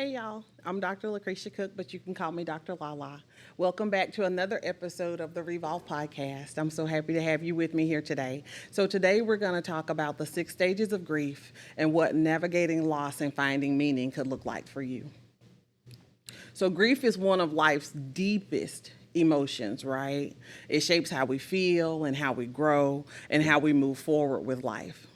Hey y'all, I'm Dr. Lucretia Cook, but you can call me Dr. Lala. Welcome back to another episode of the Revolve Podcast. I'm so happy to have you with me here today. So, today we're going to talk about the 6 stages of grief and what navigating loss and finding meaning could look like for you. So, grief is one of life's deepest emotions, right? It shapes how we feel and how we grow and how we move forward with life.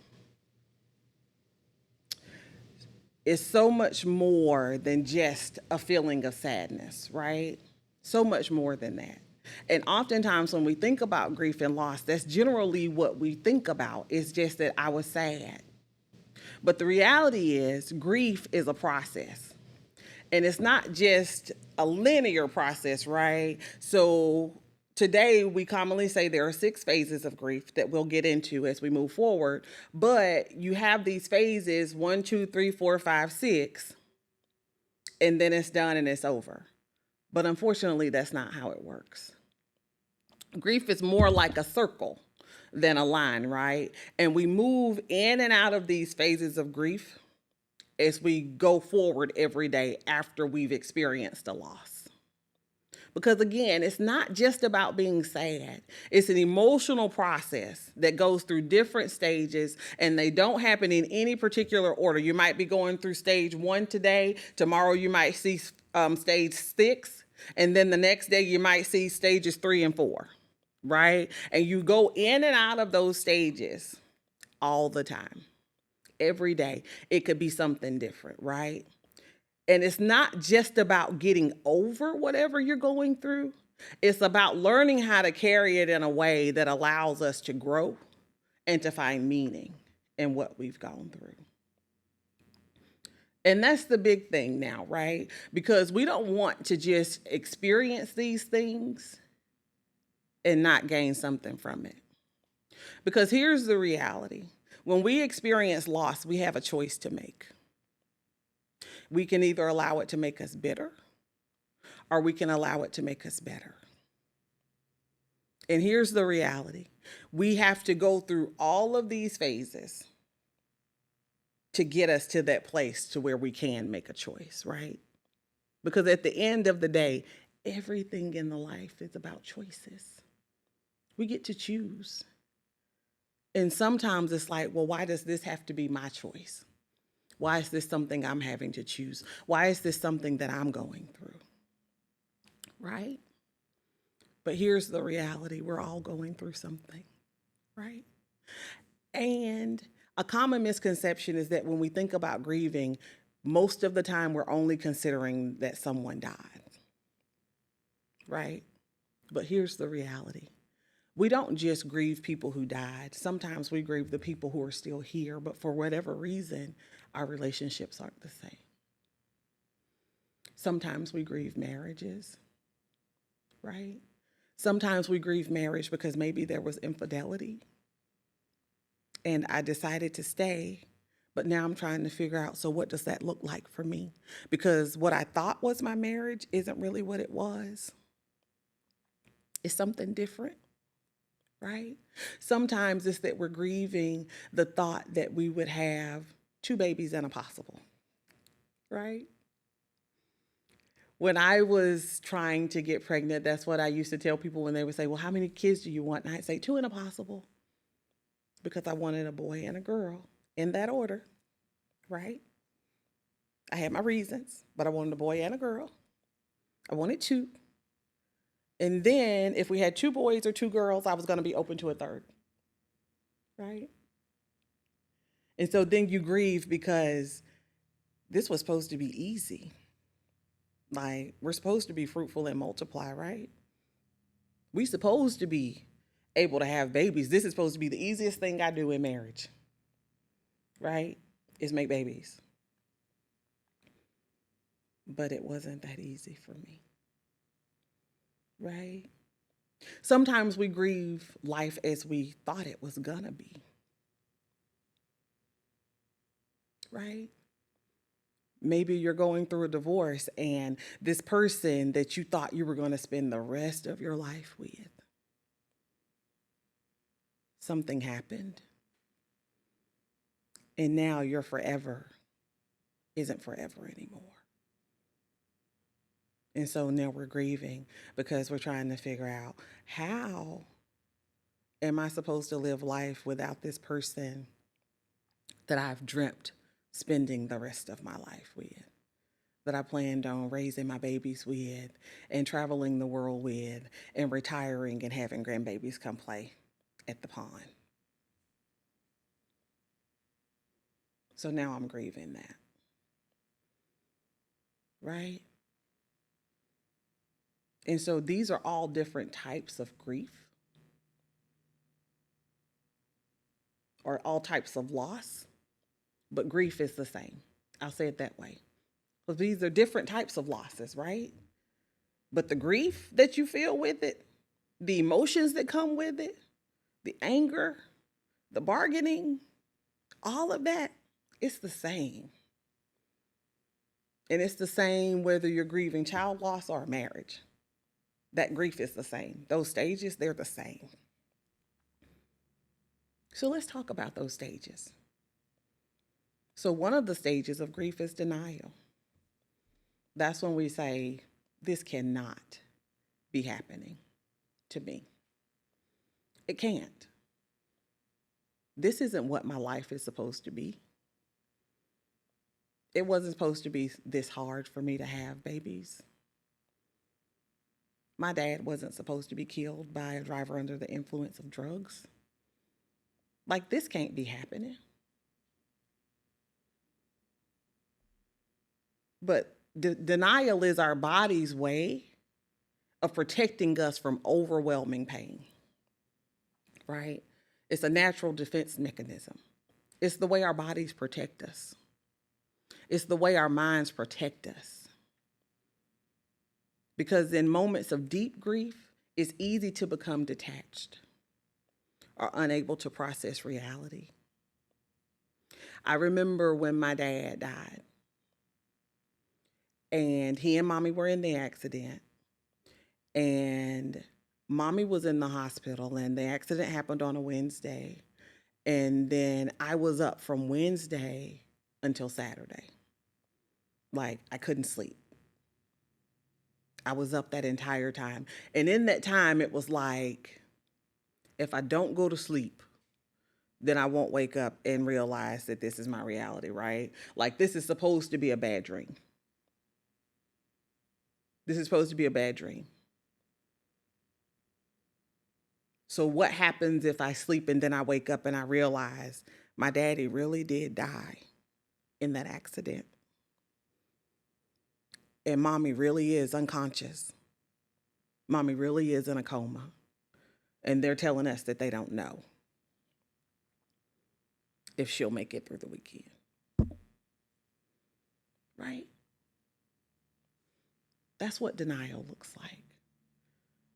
Is so much more than just a feeling of sadness, right? So much more than that. And oftentimes when we think about grief and loss, that's generally what we think about. It's just that I was sad. But the reality is, grief is a process. And it's not just a linear process, right? So today we commonly say there are 6 phases of grief that we'll get into as we move forward. But you have these phases 1, 2, 3, 4, 5, 6, and then it's done and it's over. But unfortunately, that's not how it works. Grief is more like a circle than a line, right? And we move in and out of these phases of grief as we go forward every day after we've experienced a loss. Because again, it's not just about being sad. It's an emotional process that goes through different stages and they don't happen in any particular order. You might be going through stage 1 today. Tomorrow you might see stage 6. And then the next day you might see stages 3 and 4, right? And you go in and out of those stages all the time. Every day, it could be something different, right? And it's not just about getting over whatever you're going through. It's about learning how to carry it in a way that allows us to grow and to find meaning in what we've gone through. And that's the big thing now, right? Because we don't want to just experience these things and not gain something from it. Because here's the reality: when we experience loss, we have a choice to make. We can either allow it to make us bitter or we can allow it to make us better. And here's the reality: we have to go through all of these phases to get us to that place to where we can make a choice, right? Because at the end of the day, everything in the life is about choices. We get to choose. And sometimes it's like, well, why does this have to be my choice? Why is this something I'm having to choose? Why is this something that I'm going through? Right? But here's the reality: we're all going through something, right? And a common misconception is that when we think about grieving, most of the time we're only considering that someone died, right? But here's the reality: we don't just grieve people who died. Sometimes we grieve the people who are still here, but for whatever reason, our relationships aren't the same. Sometimes we grieve marriages, right? Sometimes we grieve marriage because maybe there was infidelity and I decided to stay, but now I'm trying to figure out, so what does that look like for me? Because what I thought was my marriage isn't really what it was. It's something different, right? Sometimes it's that we're grieving the thought that we would have 2 babies and a possible, right? When I was trying to get pregnant, that's what I used to tell people when they would say, well, how many kids do you want? And I'd say 2 and a possible, because I wanted a boy and a girl in that order, right? I had my reasons, but I wanted a boy and a girl. I wanted 2. And then if we had 2 boys or 2 girls, I was going to be open to a third, right? And so then you grieve because this was supposed to be easy. Like, we're supposed to be fruitful and multiply, right? We supposed to be able to have babies. This is supposed to be the easiest thing I do in marriage, right? Is make babies. But it wasn't that easy for me, right? Sometimes we grieve life as we thought it was gonna be, right? Maybe you're going through a divorce and this person that you thought you were going to spend the rest of your life with, something happened. And now your forever isn't forever anymore. And so now we're grieving because we're trying to figure out, how am I supposed to live life without this person that I've dreamt spending the rest of my life with, that I planned on raising my babies with, and traveling the world with, and retiring and having grandbabies come play at the pond. So now I'm grieving that, right? And so these are all different types of grief, or all types of loss, but grief is the same. I'll say it that way. Because these are different types of losses, right? But the grief that you feel with it, the emotions that come with it, the anger, the bargaining, all of that, it's the same. And it's the same whether you're grieving child loss or marriage. That grief is the same. Those stages, they're the same. So let's talk about those stages. So one of the stages of grief is denial. That's when we say, this cannot be happening to me. It can't. This isn't what my life is supposed to be. It wasn't supposed to be this hard for me to have babies. My dad wasn't supposed to be killed by a driver under the influence of drugs. Like, this can't be happening. But denial is our body's way of protecting us from overwhelming pain, right? It's a natural defense mechanism. It's the way our bodies protect us. It's the way our minds protect us. Because in moments of deep grief, it's easy to become detached or unable to process reality. I remember when my dad died, and he and mommy were in the accident, and mommy was in the hospital, and the accident happened on a Wednesday. And then I was up from Wednesday until Saturday. Like, I couldn't sleep. I was up that entire time. And in that time, it was like, if I don't go to sleep, then I won't wake up and realize that this is my reality, right? Like, this is supposed to be a bad dream. This is supposed to be a bad dream. So what happens if I sleep and then I wake up and I realize my daddy really did die in that accident? And mommy really is unconscious. Mommy really is in a coma. And they're telling us that they don't know if she'll make it through the weekend. Right? That's what denial looks like.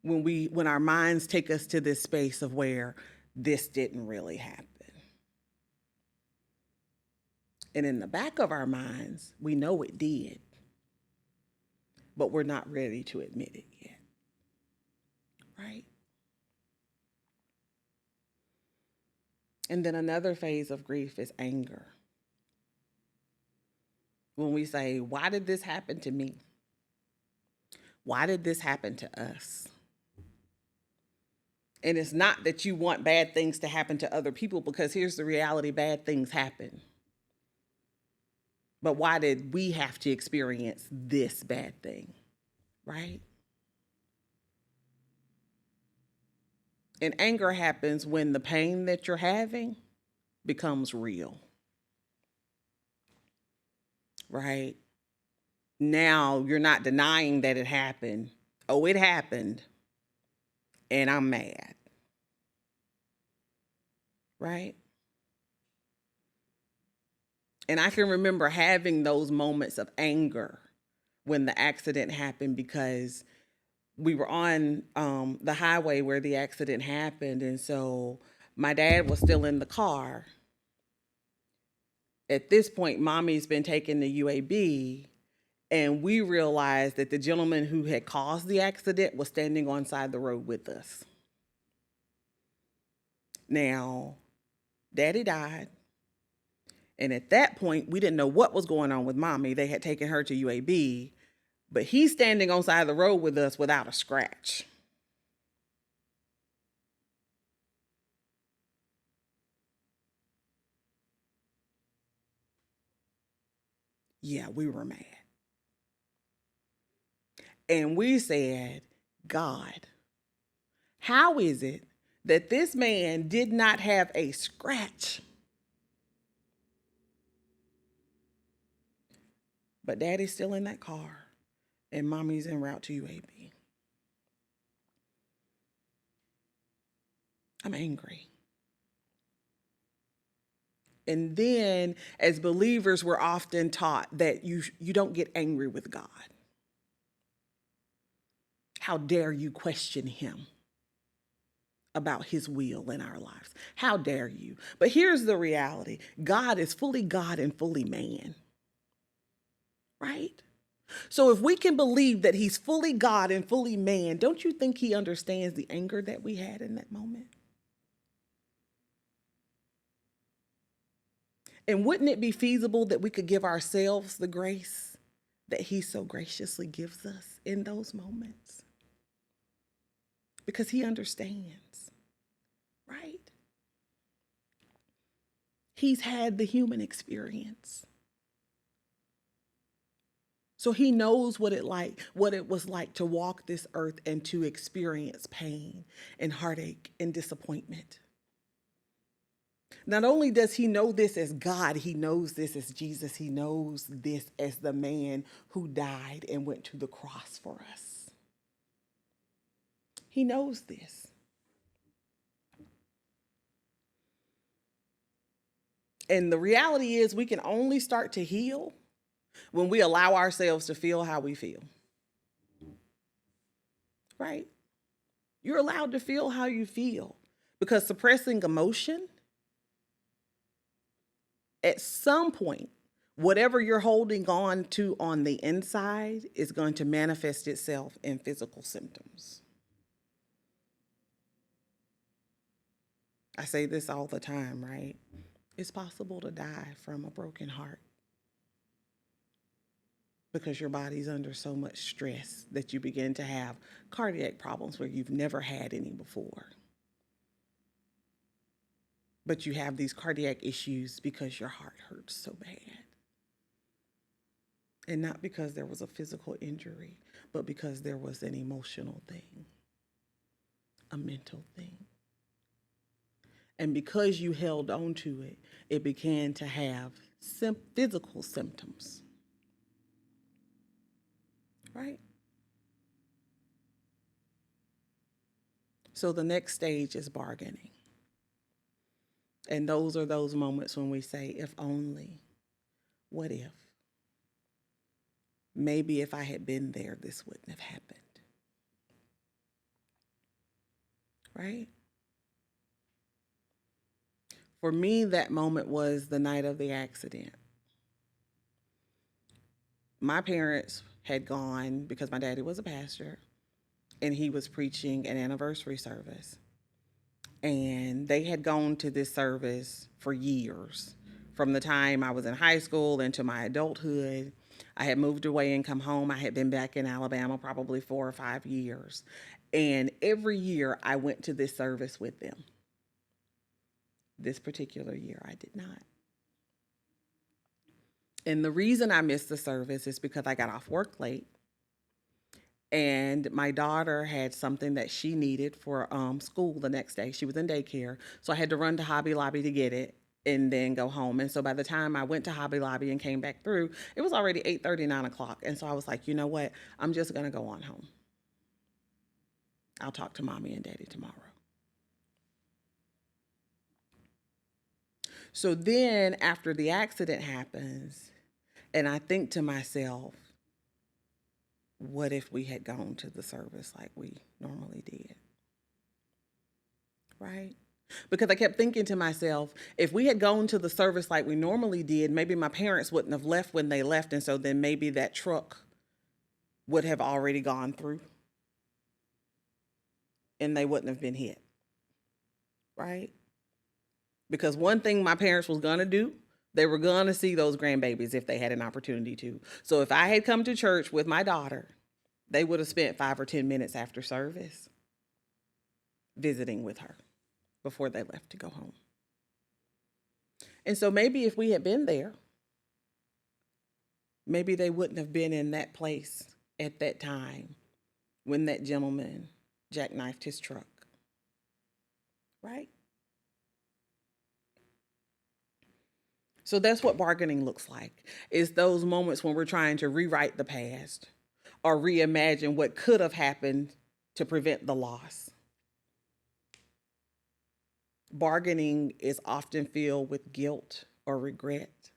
When our minds take us to this space of where this didn't really happen. And in the back of our minds, we know it did, but we're not ready to admit it yet. Right? And then another phase of grief is anger. When we say, why did this happen to me? Why did this happen to us? And it's not that you want bad things to happen to other people, because here's the reality, bad things happen. But why did we have to experience this bad thing, right? And anger happens when the pain that you're having becomes real, right? Now you're not denying that it happened. Oh, it happened, and I'm mad, right? And I can remember having those moments of anger when the accident happened, because we were on the highway where the accident happened. And so my dad was still in the car. At this point, mommy's been taken to UAB, and we realized that the gentleman who had caused the accident was standing on side the road with us. Now, daddy died. And at that point, we didn't know what was going on with mommy. They had taken her to UAB, But he's standing on side of the road with us without a scratch. Yeah, we were mad. And we said, God, how is it that this man did not have a scratch? But daddy's still in that car and mommy's en route to UAB. I'm angry. And then, as believers, we're often taught that you don't get angry with God. How dare you question him about his will in our lives? How dare you? But here's the reality. God is fully God and fully man, right? So if we can believe that he's fully God and fully man, don't you think he understands the anger that we had in that moment? And wouldn't it be feasible that we could give ourselves the grace that he so graciously gives us in those moments? Because he understands, right? He's had the human experience. So he knows what it was like to walk this earth and to experience pain and heartache and disappointment. Not only does he know this as God, he knows this as Jesus. He knows this as the man who died and went to the cross for us. He knows this. And the reality is we can only start to heal when we allow ourselves to feel how we feel. Right? You're allowed to feel how you feel, because suppressing emotion, at some point, whatever you're holding on to on the inside is going to manifest itself in physical symptoms. I say this all the time, right? It's possible to die from a broken heart because your body's under so much stress that you begin to have cardiac problems where you've never had any before. But you have these cardiac issues because your heart hurts so bad. And not because there was a physical injury, but because there was an emotional thing, a mental thing. And because you held on to it, it began to have physical symptoms. Right? So the next stage is bargaining. And those are those moments when we say, if only, what if? Maybe if I had been there, this wouldn't have happened. Right? For me, that moment was the night of the accident. My parents had gone, because my daddy was a pastor, and he was preaching an anniversary service. And they had gone to this service for years. From the time I was in high school into my adulthood, I had moved away and come home. I had been back in Alabama probably 4 or 5 years. And every year I went to this service with them. This particular year I did not. And the reason I missed the service is because I got off work late. And my daughter had something that she needed for school the next day. She was in daycare. So I had to run to Hobby Lobby to get it and then go home. And so by the time I went to Hobby Lobby and came back through, it was already 8:30, 9 o'clock. And so I was like, you know what? I'm just going to go on home. I'll talk to mommy and daddy tomorrow. So then after the accident happens, and I think to myself, what if we had gone to the service like we normally did? Right? Because I kept thinking to myself, if we had gone to the service like we normally did, maybe my parents wouldn't have left when they left. And so then maybe that truck would have already gone through and they wouldn't have been hit. Right? Because one thing my parents was going to do, They were going to see those grandbabies if they had an opportunity to. So if I had come to church with my daughter, they would have spent 5 or 10 minutes after service visiting with her before they left to go home. And so maybe if we had been there, maybe they wouldn't have been in that place at that time when that gentleman jackknifed his truck. Right? So that's what bargaining looks like. It's those moments when we're trying to rewrite the past or reimagine what could have happened to prevent the loss. Bargaining is often filled with guilt or regret.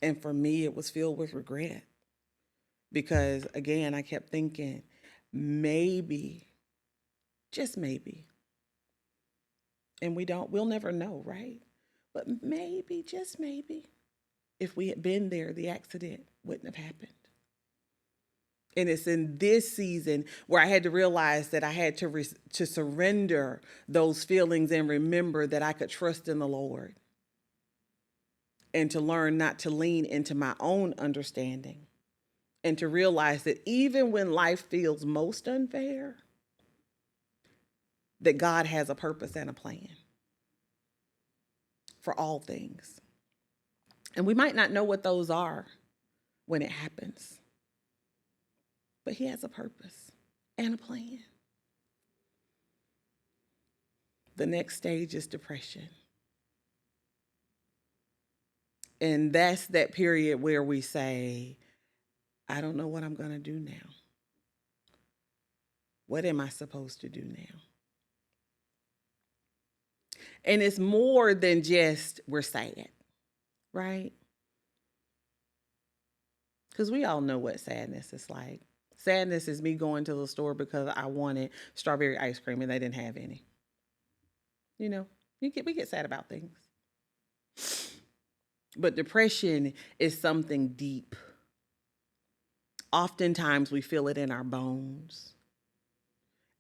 And for me, it was filled with regret because, again, I kept thinking, maybe, just maybe, and we'll never know, right? But maybe, just maybe, if we had been there, the accident wouldn't have happened. And it's in this season where I had to realize that I had to surrender those feelings and remember that I could trust in the Lord and to learn not to lean into my own understanding and to realize that even when life feels most unfair, that God has a purpose and a plan for all things. And we might not know what those are when it happens, but He has a purpose and a plan. The next stage is depression. And that's that period where we say, I don't know what I'm going to do now. What am I supposed to do now? And it's more than just we're sad, right? Because we all know what sadness is like. Sadness is me going to the store because I wanted strawberry ice cream and they didn't have any. You know, we get sad about things. But depression is something deep. Oftentimes we feel it in our bones.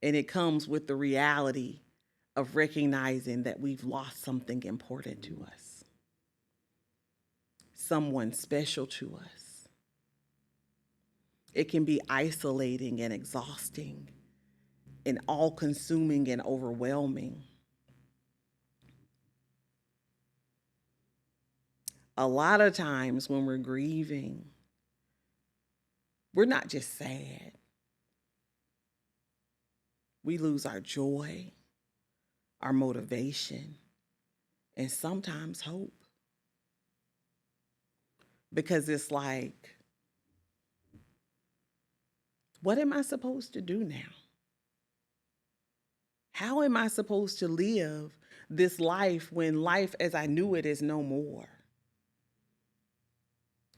And it comes with the reality of recognizing that we've lost something important to us. Someone special to us. It can be isolating and exhausting and all-consuming and overwhelming. A lot of times when we're grieving, we're not just sad. We lose our joy, our motivation, and sometimes hope. Because it's like, what am I supposed to do now? How am I supposed to live this life when life as I knew it is no more?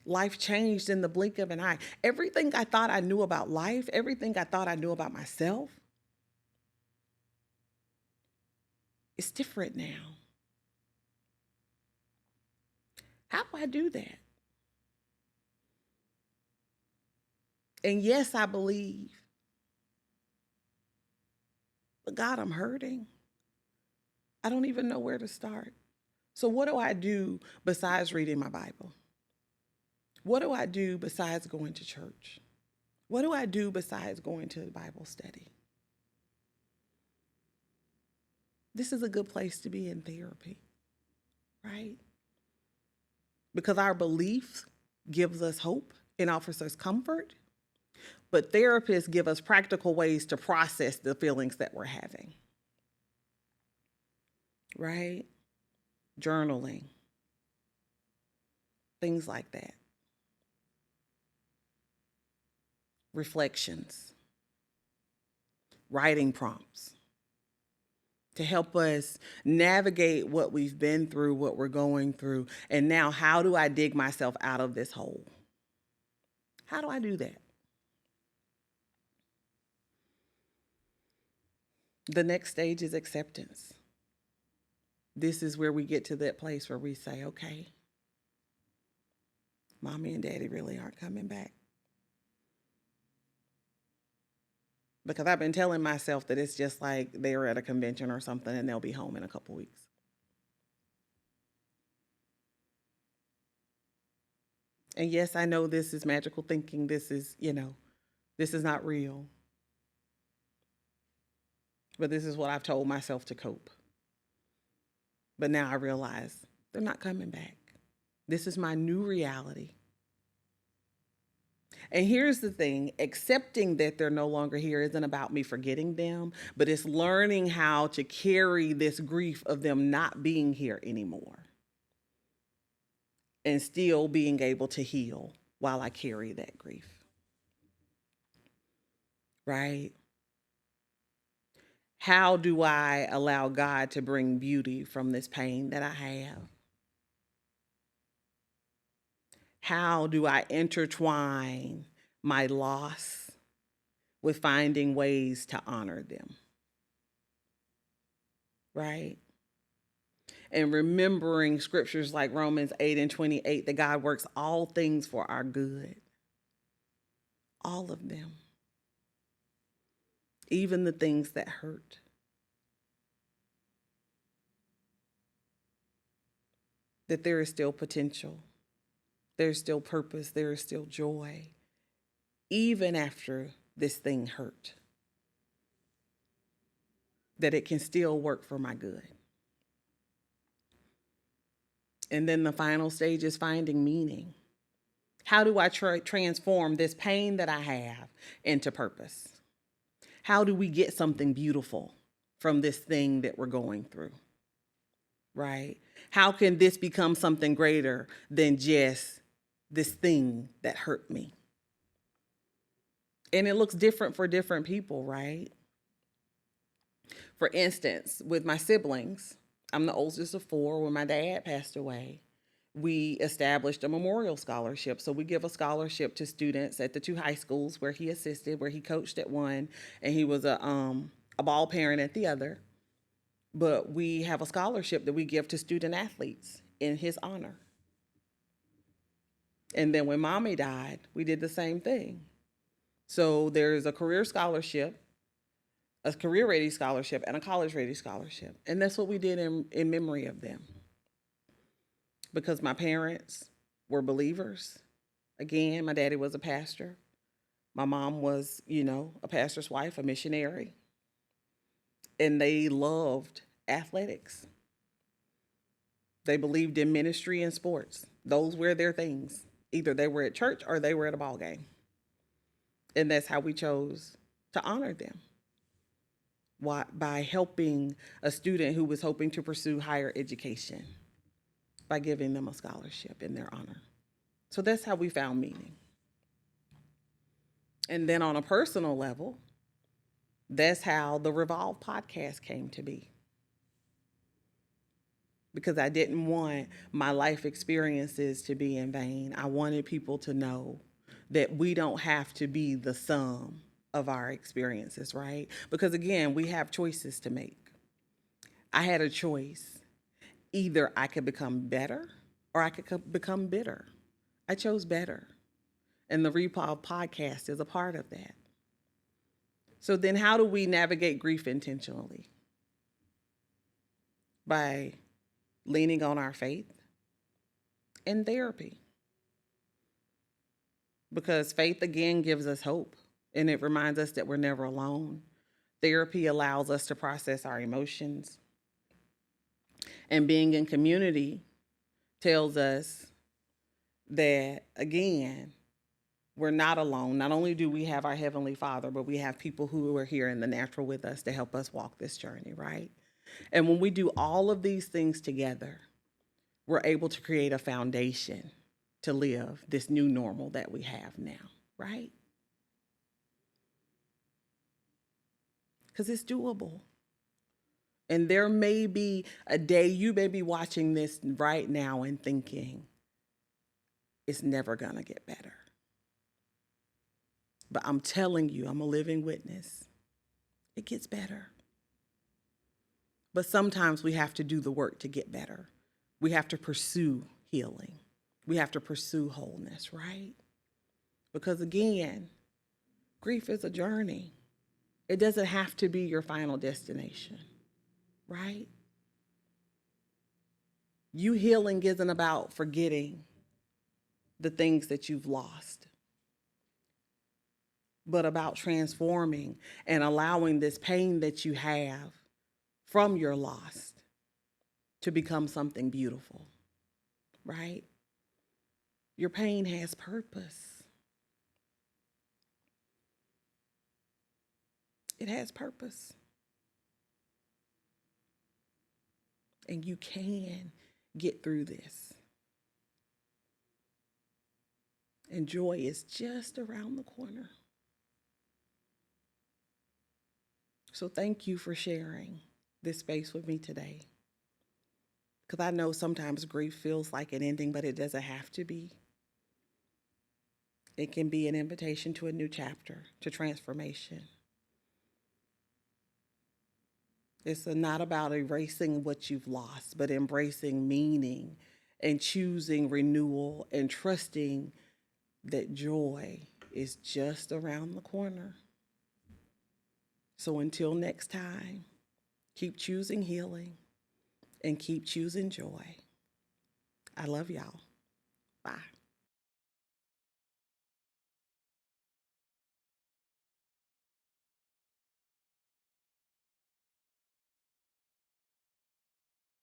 Life changed in the blink of an eye. Everything I thought I knew about life, everything I thought I knew about myself, it's different now. How do I do that? And yes, I believe. But God, I'm hurting. I don't even know where to start. So what do I do besides reading my Bible? What do I do besides going to church? What do I do besides going to Bible study? This is a good place to be in therapy, right? Because our belief gives us hope and offers us comfort, but therapists give us practical ways to process the feelings that we're having, right? Journaling, things like that. Reflections, writing prompts to help us navigate what we've been through, what we're going through, and now how do I dig myself out of this hole? How do I do that? The next stage is acceptance. This is where we get to that place where we say, okay, mommy and daddy really aren't coming back. Because I've been telling myself that it's just like they were at a convention or something and they'll be home in a couple weeks. And yes, I know this is magical thinking. This is, this is not real. But this is what I've told myself to cope. But now I realize they're not coming back. This is my new reality. And here's the thing, accepting that they're no longer here isn't about me forgetting them, but it's learning how to carry this grief of them not being here anymore and still being able to heal while I carry that grief. Right? How do I allow God to bring beauty from this pain that I have? How do I intertwine my loss with finding ways to honor them? Right? And remembering scriptures like Romans 8:28, that God works all things for our good. All of them. Even the things that hurt. That there is still potential. There's still purpose. There is still joy. Even after this thing hurt. That it can still work for my good. And then the final stage is finding meaning. How do I transform this pain that I have into purpose? How do we get something beautiful from this thing that we're going through? Right? How can this become something greater than just this thing that hurt me? And it looks different for different people, right? For instance, with my siblings, I'm the oldest of 4. When my dad passed away, we established a memorial scholarship. So we give a scholarship to students at the 2 high schools where he assisted, where he coached at one, and he was a ball parent at the other. But we have a scholarship that we give to student athletes in his honor. And then when mommy died, we did the same thing. So there's a career scholarship, a career ready scholarship, and a college ready scholarship. And that's what we did in memory of them. Because my parents were believers. Again, my daddy was a pastor. My mom was, a pastor's wife, a missionary. And they loved athletics. They believed in ministry and sports. Those were their things. Either they were at church or they were at a ball game. And that's how we chose to honor them. By helping a student who was hoping to pursue higher education, by giving them a scholarship in their honor. So that's how we found meaning. And then on a personal level, that's how the Revolve podcast came to be. Because I didn't want my life experiences to be in vain. I wanted people to know that we don't have to be the sum of our experiences, right? Because again, we have choices to make. I had a choice. Either I could become better or I could become bitter. I chose better. And the Revolve podcast is a part of that. So then how do we navigate grief intentionally? By leaning on our faith and therapy. Because faith, again, gives us hope. And it reminds us that we're never alone. Therapy allows us to process our emotions. And being in community tells us that, again, we're not alone. Not only do we have our Heavenly Father, but we have people who are here in the natural with us to help us walk this journey, right? And when we do all of these things together, we're able to create a foundation to live this new normal that we have now, right? Because it's doable. And there may be a day you may be watching this right now and thinking, it's never going to get better. But I'm telling you, I'm a living witness. It gets better. But sometimes we have to do the work to get better. We have to pursue healing. We have to pursue wholeness, right? Because again, grief is a journey. It doesn't have to be your final destination, right? You healing isn't about forgetting. the things that you've lost, but about transforming and allowing this pain that you have from your loss to become something beautiful, right? Your pain has purpose. It has purpose. And you can get through this. And joy is just around the corner. So thank you for sharing this space with me today. Because I know sometimes grief feels like an ending, but it doesn't have to be. It can be an invitation to a new chapter, to transformation. It's not about erasing what you've lost, but embracing meaning and choosing renewal and trusting that joy is just around the corner. So until next time, keep choosing healing and keep choosing joy. I love y'all. Bye.